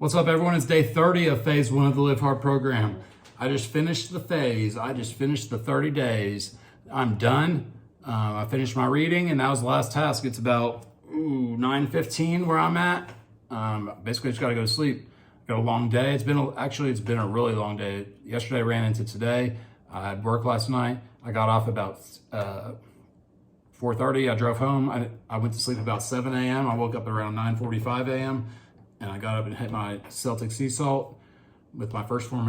What's up, everyone? It's day 30 of phase 1 of the Live Hard program. I just finished the phase. I just finished the 30 days. I'm done. I finished my reading, and that was the last task. It's about 9:15 where I'm at. Basically, just got to go to sleep. Got a long day. It's been a really long day. Yesterday ran into today. I had work last night. I got off about 4:30. I drove home. I went to sleep about 7 a.m. I woke up around 9:45 a.m. and I got up and hit my Celtic sea salt with my first form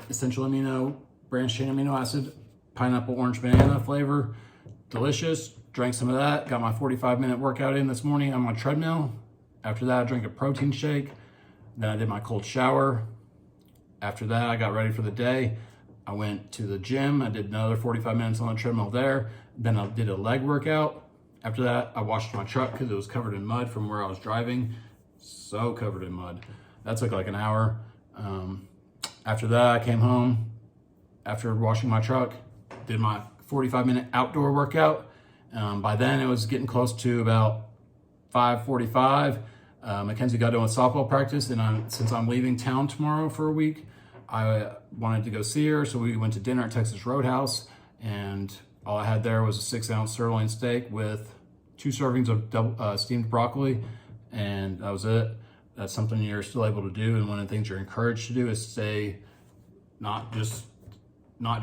essential amino, branched chain amino acid, pineapple, orange, banana flavor. Delicious. Drank some of that. Got my 45-minute workout in this morning on my treadmill. After that, I drank a protein shake. Then I did my cold shower. After that, I got ready for the day. I went to the gym. I did another 45 minutes on the treadmill there. Then I did a leg workout. After that, I washed my truck because it was covered in mud from where I was driving. So covered in mud. That took like an hour. After that, I came home. After washing my truck, did my 45-minute outdoor workout. By then, it was getting close to about 5:45. Mackenzie got done with softball practice, and since I'm leaving town tomorrow for a week, I wanted to go see her, so we went to dinner at Texas Roadhouse, and all I had there was a 6-ounce sirloin steak with 2 servings of steamed broccoli, and that was it. That's something you're still able to do, and one of the things you're encouraged to do is stay, not just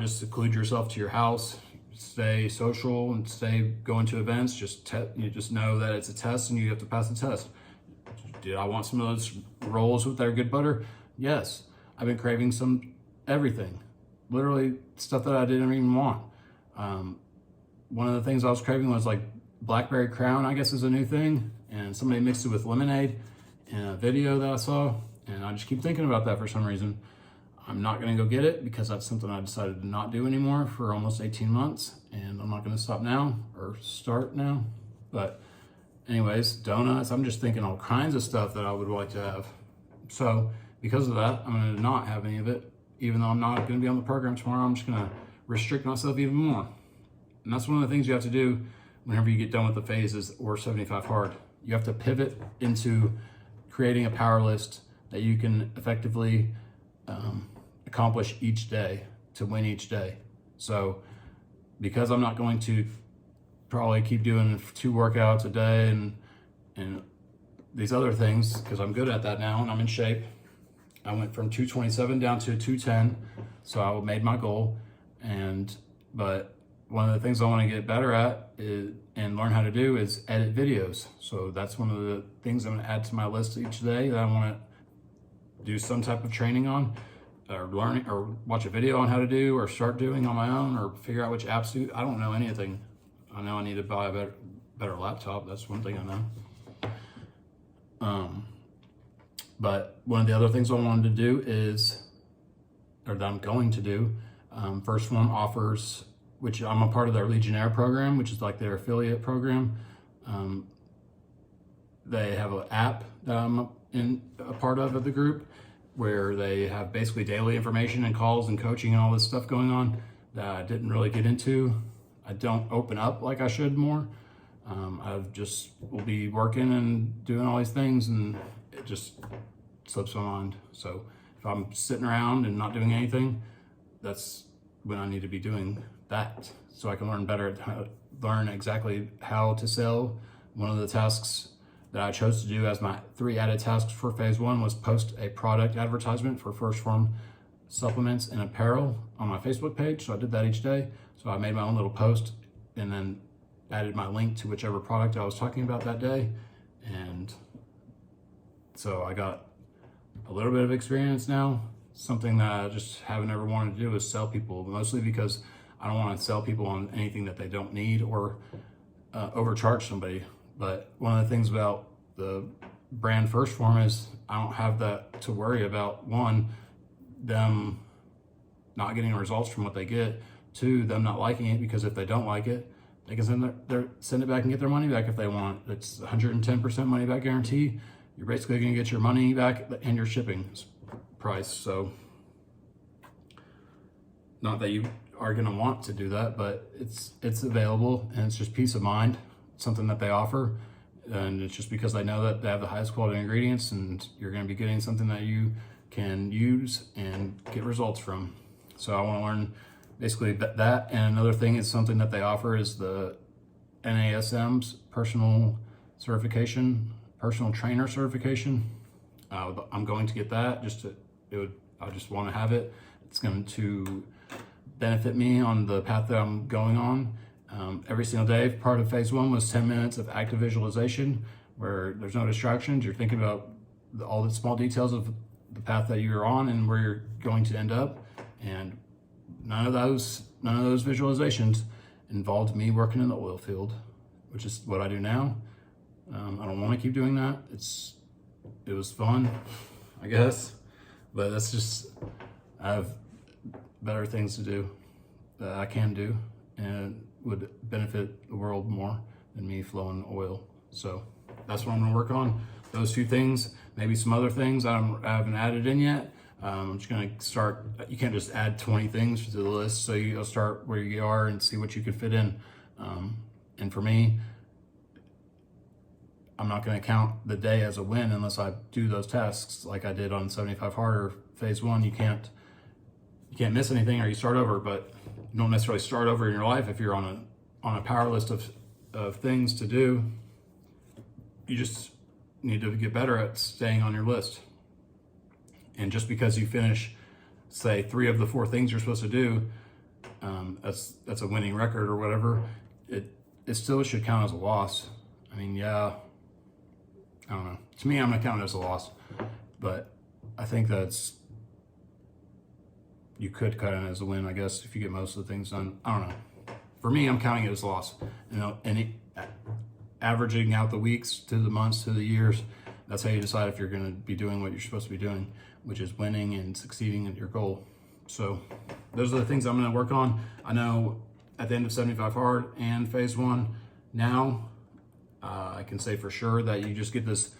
seclude yourself to your house, stay social and stay going to events. You just know that it's a test and you have to pass the test. Did I want some of those rolls with their good butter? Yes. I've been craving everything, literally stuff that I didn't even want. One of the things I was craving was like blackberry crown, I guess is a new thing. And somebody mixed it with lemonade in a video that I saw. And I just keep thinking about that for some reason. I'm not gonna go get it because that's something I decided to not do anymore for almost 18 months. And I'm not gonna stop now or start now. But anyways, donuts, I'm just thinking all kinds of stuff that I would like to have. So because of that, I'm gonna not have any of it. Even though I'm not gonna be on the program tomorrow, I'm just gonna restrict myself even more. And that's one of the things you have to do whenever you get done with the phases or 75 hard. You have to pivot into creating a power list that you can effectively accomplish each day to win each day. So because I'm not going to probably keep doing 2 workouts a day and these other things, because I'm good at that now and I'm in shape. I went from 227 down to 210, so I made my goal. But one of the things I want to get better at and learn how to do is edit videos. So that's one of the things I'm going to add to my list each day that I want to do some type of training on, or learning, or watch a video on how to do, or start doing on my own, or figure out which apps do. I don't know anything. I know I need to buy a better laptop. That's one thing I know. But one of the other things I wanted to do that I'm going to do, First Form offers, which I'm a part of their Legionnaire program, which is like their affiliate program. They have an app that I'm a part of the group, where they have basically daily information and calls and coaching and all this stuff going on that I didn't really get into. I don't open up like I should more. I just will be working and doing all these things, and it just slips my mind. So if I'm sitting around and not doing anything, that's when I need to be doing that, so I can learn exactly how to sell. One of the tasks that I chose to do as my 3 added tasks for phase 1 was post a product advertisement for First Form supplements and apparel on my Facebook page. So I did that each day. So I made my own little post and then added my link to whichever product I was talking about that day. And so I got a little bit of experience now. Something that I just haven't ever wanted to do is sell people, mostly because I don't want to sell people on anything that they don't need or overcharge somebody. But one of the things about the brand First Form is I don't have that to worry about. 1, them not getting results from what they get. 2, them not liking it, because if they don't like it, they can send it back and get their money back if they want. It's 110% money back guarantee. You're basically going to get your money back and your shipping price. So not that you are going to want to do that, but it's available, and it's just peace of mind. Something that they offer. And it's just because I know that they have the highest quality ingredients, and you're going to be getting something that you can use and get results from. So I want to learn basically that. And another thing is something that they offer is the NASM's personal trainer certification. I'm going to get that. I just want to have it. It's going to benefit me on the path that I'm going on. Every single day, part of phase 1 was 10 minutes of active visualization where there's no distractions. You're thinking about all the small details of the path that you're on and where you're going to end up. And none of those visualizations involved me working in the oil field, which is what I do now. I don't want to keep doing that. It was fun, I guess, but that's just, I have better things to do that I can do and would benefit the world more than me flowing oil. So that's what I'm gonna work on. Those 2 things, maybe some other things I haven't added in yet. I'm just gonna start. You can't just add 20 things to the list, so you'll start where you are and see what you can fit in. And for me, I'm not gonna count the day as a win unless I do those tasks like I did on 75 Harder phase 1. You can't miss anything, or you start over, but you don't necessarily start over in your life if you're on a power list of things to do. You just need to get better at staying on your list. And just because you finish, say, 3 of the 4 things you're supposed to do, that's a winning record or whatever, it still should count as a loss. I mean, yeah, I don't know. To me, I'm gonna count it as a loss, but I think you could cut it as a win, I guess, if you get most of the things done. I don't know. For me, I'm counting it as a loss. Averaging out the weeks to the months to the years, that's how you decide if you're going to be doing what you're supposed to be doing, which is winning and succeeding at your goal. So those are the things I'm going to work on. I know at the end of 75 Hard and phase 1 now, I can say for sure that you just get this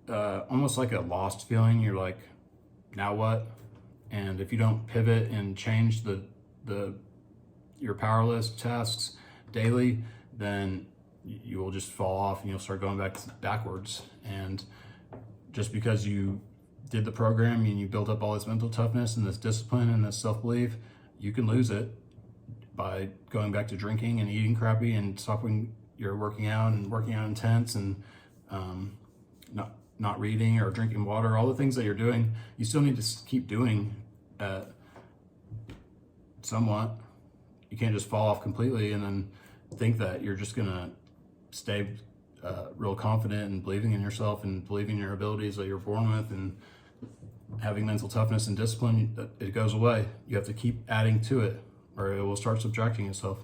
almost like a lost feeling. You're like, now what? And if you don't pivot and change your power list tasks daily, then you will just fall off and you'll start going backwards. And just because you did the program and you built up all this mental toughness and this discipline and this self-belief, you can lose it by going back to drinking and eating crappy and stopping your working out intense and not reading or drinking water. All the things that you're doing, you still need to keep doing somewhat. You can't just fall off completely and then think that you're just gonna stay real confident and believing in yourself and believing in your abilities that you're born with and having mental toughness and discipline. It goes away. You have to keep adding to it or it will start subtracting itself,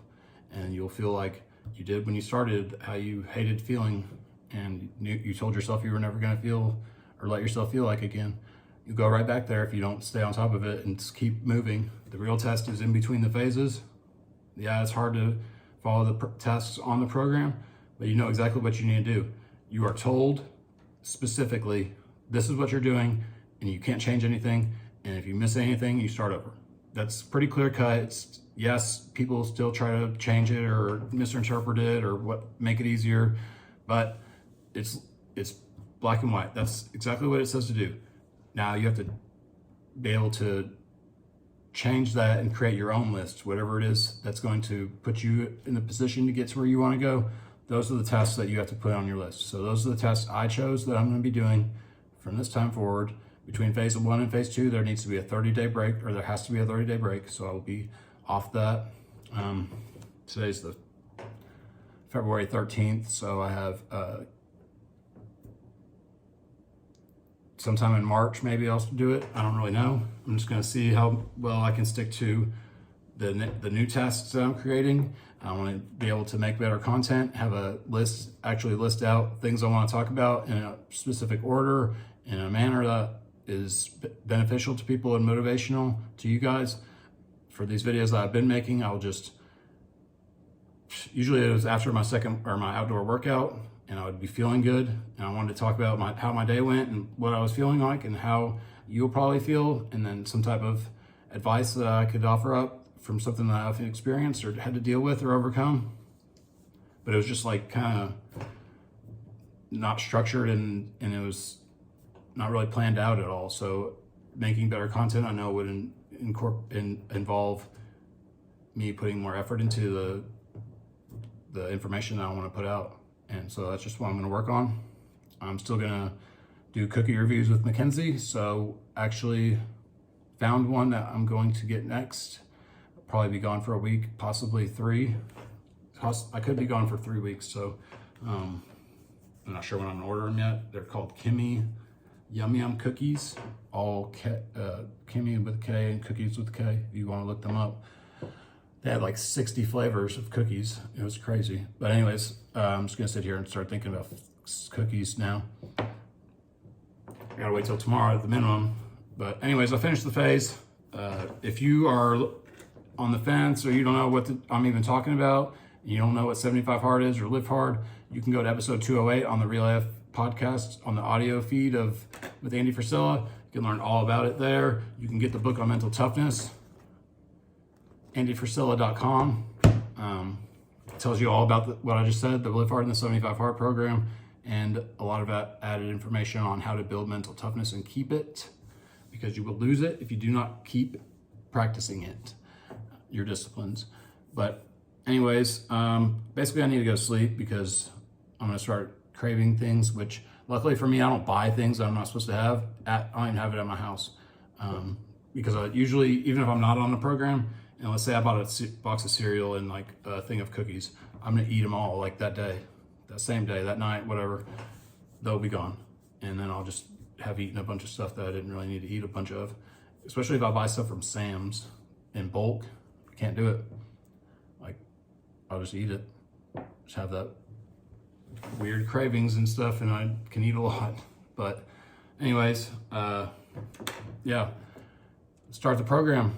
and you'll feel like you did when you started, how you hated feeling and you told yourself you were never going to feel or let yourself feel like again. You go right back there if you don't stay on top of it and just keep moving. The real test is in between the phases. Yeah, it's hard to follow the tasks on the program, but you know exactly what you need to do. You are told specifically, this is what you're doing, and you can't change anything. And if you miss anything, you start over. That's pretty clear cut. Yes, people still try to change it or misinterpret it or make it easier, but it's black and white. That's exactly what it says to do. Now you have to be able to change that and create your own list, whatever it is that's going to put you in the position to get to where you want to go. Those are the tasks that you have to put on your list. So those are the tasks I chose that I'm going to be doing from this time forward. Between phase 1 and phase 2, there needs to be a 30-day break, or there has to be a 30-day break. So I will be off that. Today's the February 13th, so I have sometime in March maybe I'll do it. I don't really know. I'm just going to see how well I can stick to the new tasks that I'm creating. I want to be able to make better content, have a list, actually list out things I want to talk about in a specific order, in a manner that is beneficial to people and motivational to you guys. For these videos that I've been making, I'll just, usually it was after my outdoor workout and I would be feeling good and I wanted to talk about how my day went and what I was feeling like and how you'll probably feel, and then some type of advice that I could offer up from something that I've experienced or had to deal with or overcome. But it was just like kind of not structured, and it was not really planned out at all. So making better content, I know, would involve me putting more effort into the information that I want to put out. And so that's just what I'm going to work on. I'm still going to do cookie reviews with Mackenzie. So actually found one that I'm going to get next. I'll probably be gone for a week, possibly 3. I could be gone for 3 weeks. So I'm not sure when I'm going to order them yet. They're called Kimmy Yum Yum Cookies. All Kimmy with K and cookies with K, if you want to look them up. They had like 60 flavors of cookies. It was crazy. But anyways, I'm just gonna sit here and start thinking about cookies now. I gotta wait till tomorrow at the minimum. But anyways, I finished the phase. If you are on the fence or you don't know what I'm even talking about, and you don't know what 75 Hard is or Live Hard, you can go to episode 208 on the Real Life podcast on the audio feed with Andy Frisella. You can learn all about it there. You can get the book on mental toughness. AndyFrisella.com. Tells you all about what I just said, the Live Hard and the 75 Hard program, and a lot of added information on how to build mental toughness and keep it, because you will lose it if you do not keep practicing it, your disciplines. But anyways, basically I need to go to sleep because I'm going to start craving things, which luckily for me, I don't buy things that I'm not supposed to have. I don't even have it at my house. Because I usually, even if I'm not on the program, and let's say I bought a box of cereal and like a thing of cookies, I'm gonna eat them all like that day, that same day, that night, whatever. They'll be gone. And then I'll just have eaten a bunch of stuff that I didn't really need to eat a bunch of. Especially if I buy stuff from Sam's in bulk, I can't do it. Like, I'll just eat it. Just have that weird cravings and stuff, and I can eat a lot. But anyways, yeah, start the program.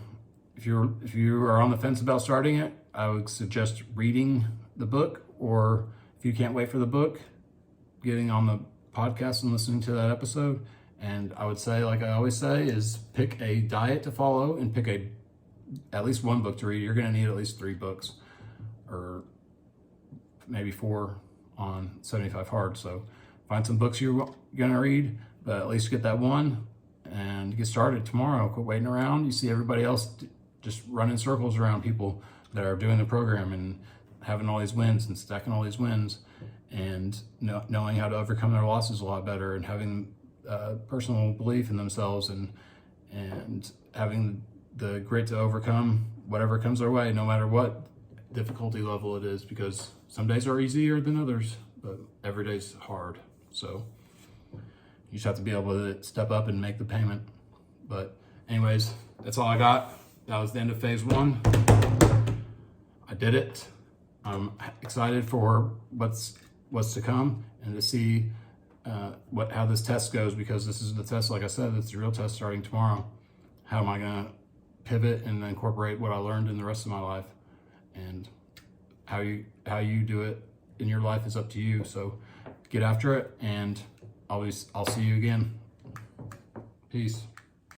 If you are on the fence about starting it, I would suggest reading the book, or if you can't wait for the book, getting on the podcast and listening to that episode. And I would say, like I always say, is pick a diet to follow and pick at least one book to read. You're going to need at least 3 books, or maybe 4 on 75 Hard. So find some books you're going to read, but at least get that one and get started tomorrow. Quit waiting around. You see everybody else just running circles around people that are doing the program and having all these wins and stacking all these wins, and knowing how to overcome their losses a lot better, and having personal belief in themselves, and having the grit to overcome whatever comes their way, no matter what difficulty level it is, because some days are easier than others, but every day's hard. So you just have to be able to step up and make the payment. But anyways, that's all I got. That was the end of phase 1. I did it. I'm excited for what's to come, and to see how this test goes, because this is the test, like I said, it's the real test starting tomorrow. How am I gonna pivot and incorporate what I learned in the rest of my life? And how you do it in your life is up to you. So get after it, and I'll see you again. Peace.